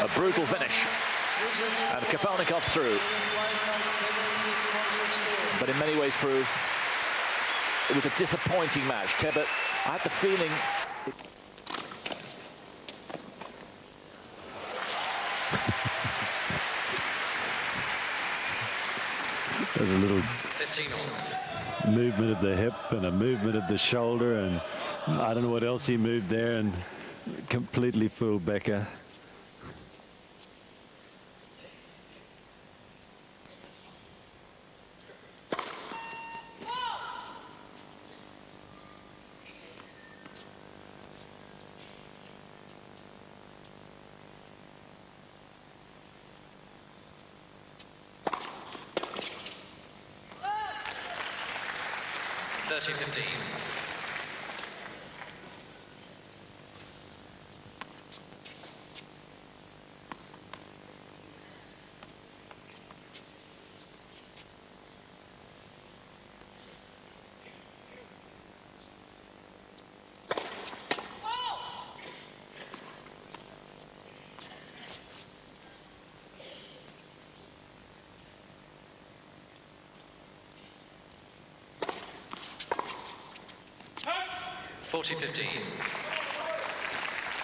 A brutal finish. And Kafelnikov's through. But in many ways through, it was a disappointing match. Tebet, I had the feeling... There's a little movement of the hip and a movement of the shoulder, and I don't know what else he moved there, and completely fooled Becker.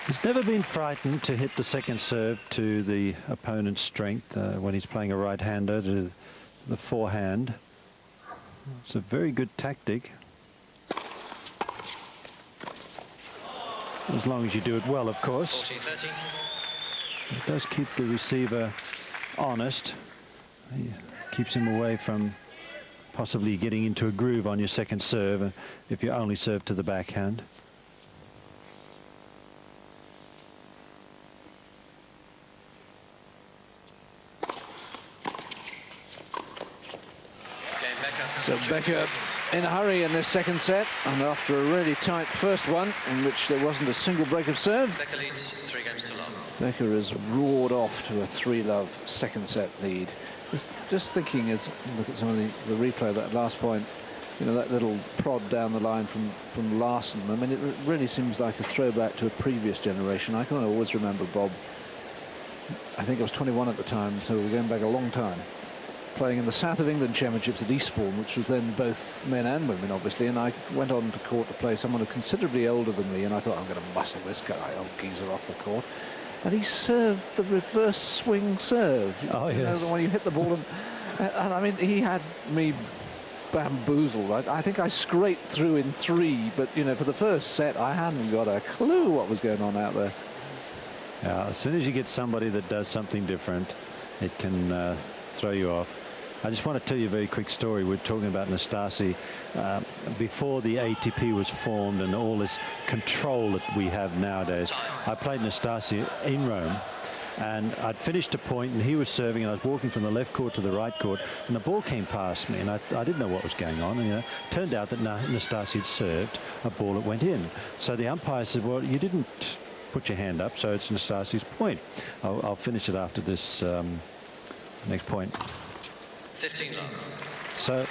He's never been frightened to hit the second serve to the opponent's strength when he's playing a right-hander to the forehand. It's a very good tactic. As long as you do it well, of course. It does keep the receiver honest. It keeps him away from possibly getting into a groove on your second serve if you only serve to the backhand. So Becker in a hurry in this second set, and after a really tight first one in which there wasn't a single break of serve, Becker leads 3 games to 0. Becker has roared off to a 3-love second set lead. Just thinking as you look at some of the replay of that last point, you know, that little prod down the line from Larsson. I mean, it really seems like a throwback to a previous generation. I can always remember Bob, I think I was 21 at the time, so we're going back a long time, playing in the South of England Championships at Eastbourne, which was then both men and women, obviously, and I went on to court to play someone considerably older than me, and I thought, I'm going to muscle this guy, old geezer, off the court. And he served the reverse swing serve. Oh, yes. You know, the one you hit the ball, and I mean, he had me bamboozled. I think I scraped through in 3, but, you know, for the first set, I hadn't got a clue what was going on out there. Yeah, as soon as you get somebody that does something different, it can throw you off. I just want to tell you a very quick story. We're talking about Nastase. Before the ATP was formed and all this control that we have nowadays, I played Nastase in Rome, and I'd finished a point and he was serving, and I was walking from the left court to the right court, and the ball came past me, and I didn't know what was going on. And, you know, turned out that Nastase had served a ball that went in. So the umpire said, well, you didn't put your hand up, so it's Nastase's point. I'll finish it after this next point. 15 love. So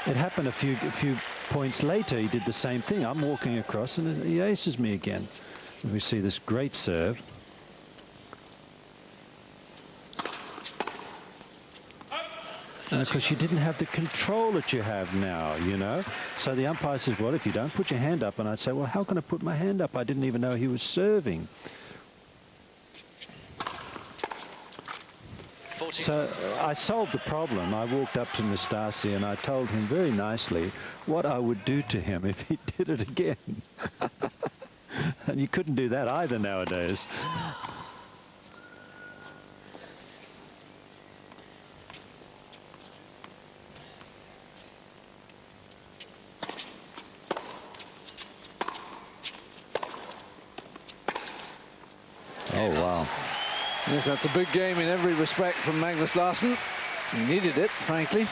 it happened a few points later. He did the same thing. I'm walking across and he aces me again. And we see this great serve. And of course you didn't have the control that you have now, you know. So the umpire says, well, if you don't put your hand up, and I'd say, well, how can I put my hand up? I didn't even know he was serving. So I solved the problem. I walked up to Nastase and I told him very nicely what I would do to him if he did it again. And you couldn't do that either nowadays. Oh, wow. Yes, that's a big game in every respect from Magnus Larsson. He needed it, frankly.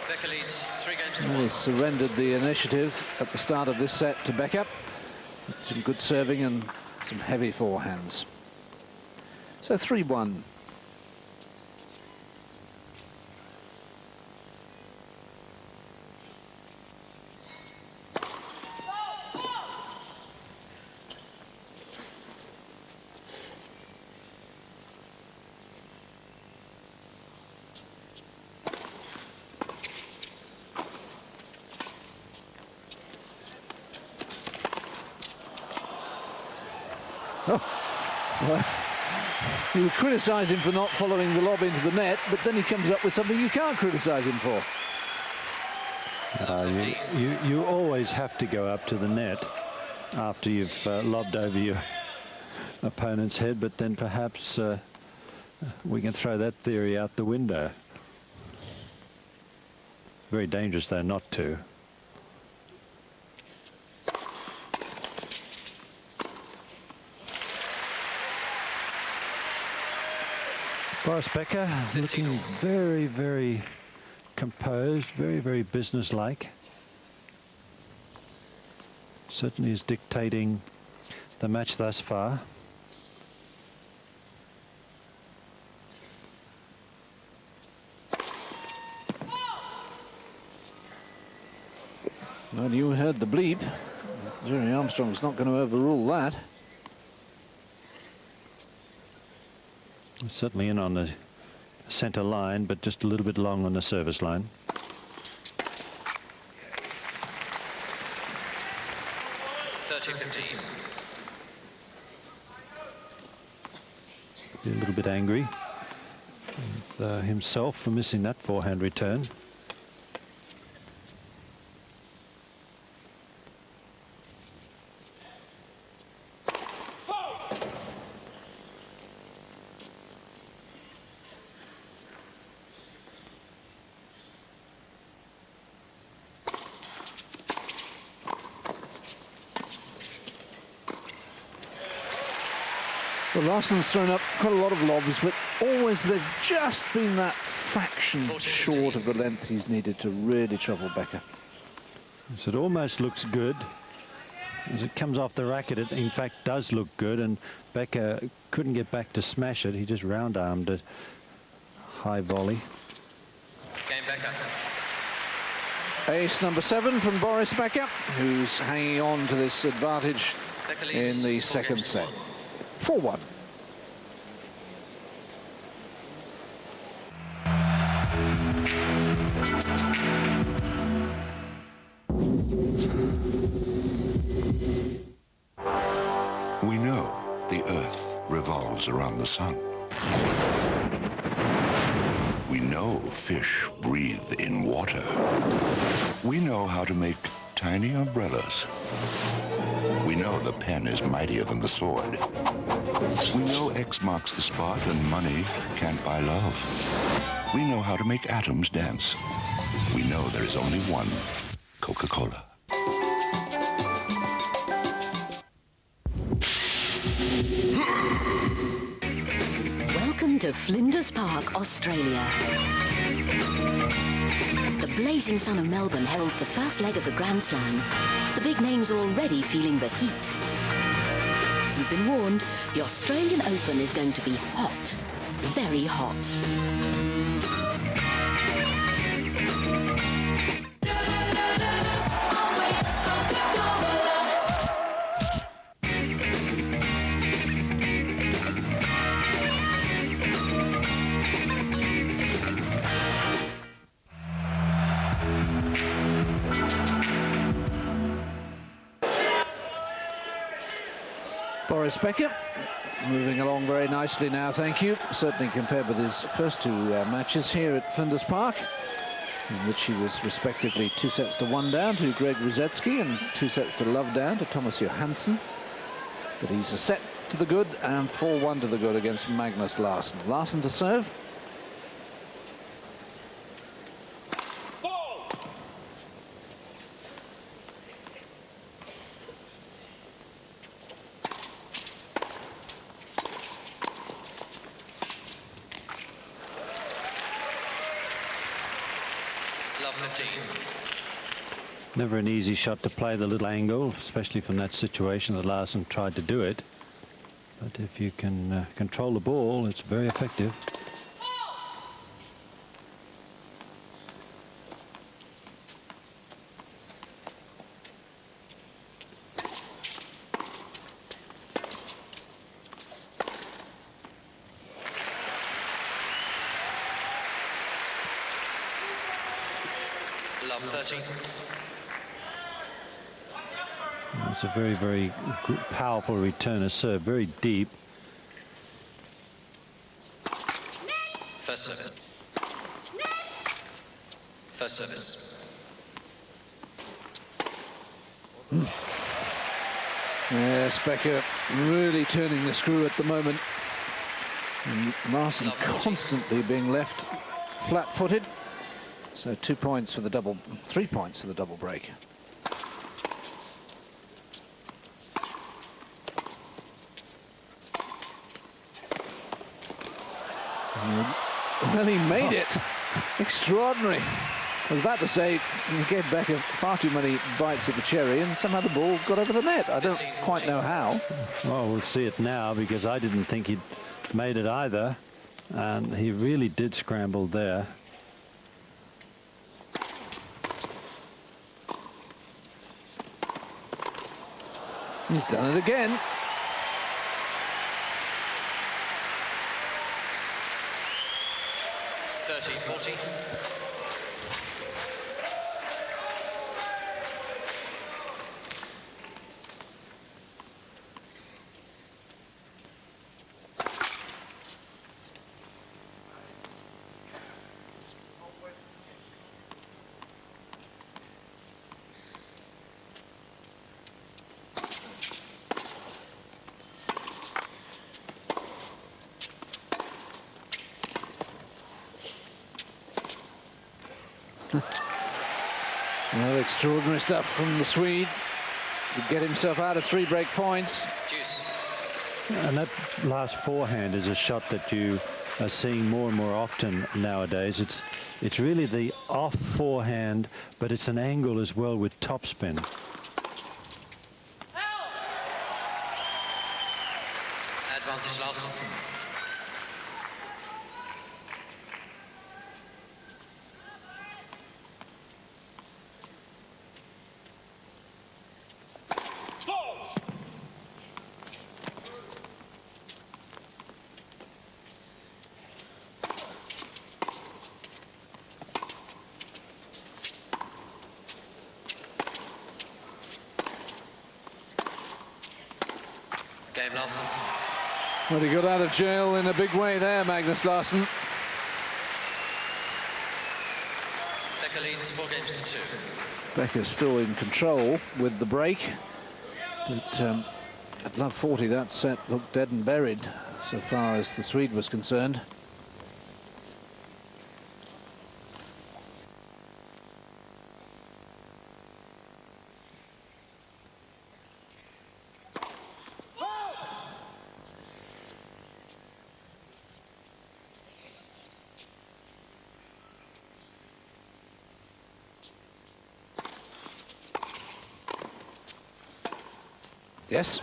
Becker leads 3 games to 1. He surrendered the initiative at the start of this set to Becker. Some good serving and some heavy forehands. So 3-1. Well, you would criticise him for not following the lob into the net, but then he comes up with something you can't criticise him for. You always have to go up to the net after you've lobbed over your opponent's head, but then perhaps we can throw that theory out the window. Very dangerous, though, not to. Boris Becker looking very, very composed, very, very businesslike. Certainly is dictating the match thus far. Well, you heard the bleep. Jerry Armstrong's not going to overrule that. Certainly in on the centre line, but just a little bit long on the service line. A little bit angry with himself for missing that forehand return. Well, Larsson's thrown up quite a lot of lobs, but always they've just been that fraction short of the length he's needed to really trouble Becker. So it almost looks good. As it comes off the racket, it in fact does look good, and Becker couldn't get back to smash it. He just round-armed it. High volley. Game Becker. Ace number 7 from Boris Becker, who's hanging on to this advantage in the second set. 4-1. We know the Earth revolves around the sun. We know fish breathe in water. We know how to make tiny umbrellas. We know the pen is mightier than the sword. We know X marks the spot and money can't buy love. We know how to make atoms dance. We know there is only one Coca-Cola. Welcome to Flinders Park, Australia. The blazing sun of Melbourne heralds the first leg of the Grand Slam. The big names are already feeling the heat. You've been warned, the Australian Open is going to be hot, very hot. Boris Becker moving along very nicely now, thank you. Certainly compared with his first two matches here at Flinders Park, in which he was respectively 2-1 down to Greg Ruzetsky and 2-love down to Thomas Johansson. But he's a set to the good and 4-1 to the good against Magnus Larsson. Larsson to serve. Never an easy shot to play, the little angle, especially from that situation that Larsson tried to do it. But if you can control the ball, it's very effective. Love 30. It's a very, very powerful return of serve, very deep. First service. First service. Yes, Becker really turning the screw at the moment. And Larsson constantly being left flat-footed. So 2 points for the double, 3 points for the double break. Well, he made it. Extraordinary. I was about to say he gave Becker far too many bites at the cherry, and somehow the ball got over the net. I don't quite know how. Well, we'll see it now, because I didn't think he'd made it either, and he really did scramble there. He's done it again. Well, extraordinary stuff from the Swede to get himself out of 3 break points. Juice. And that last forehand is a shot that you are seeing more and more often nowadays. It's really the off forehand, but it's an angle as well with topspin. Advantage Larsson. Game Larsson. Well, he got out of jail in a big way there, Magnus Larsson. Becker leads 4 games to 2. Becker's still in control with the break, but at love 40, that set looked dead and buried so far as the Swede was concerned. Yes.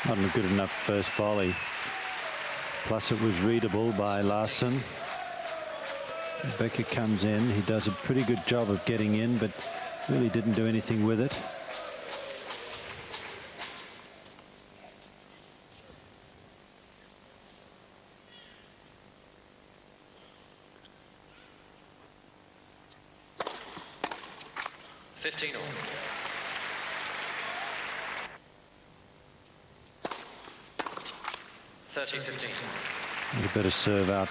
Not a good enough first volley. Plus it was readable by Larsson. Becker comes in. He does a pretty good job of getting in, but really didn't do anything with it. All. 30-15. You better serve out.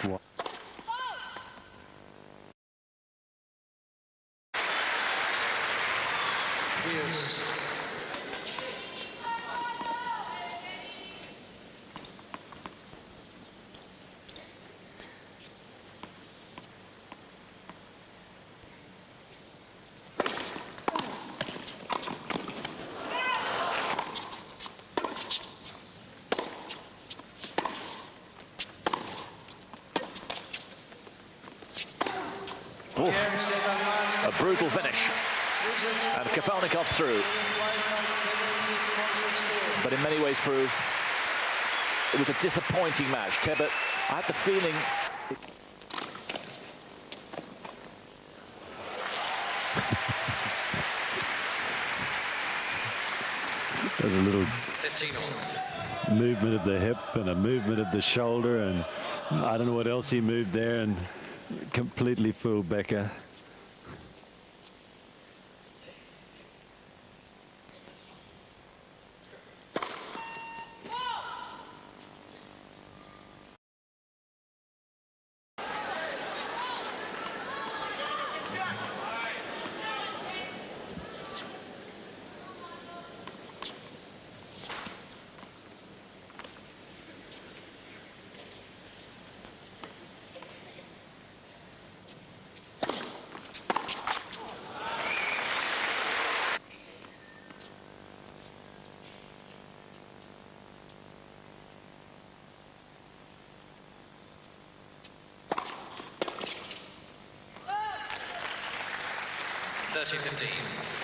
Yes. A brutal finish. And Kafelnikov's through. But in many ways through. It was a disappointing match. Tebet, I had the feeling... There's a little 15 movement of the hip and a movement of the shoulder, and I don't know what else he moved there, and completely fooled Becker. 30-15.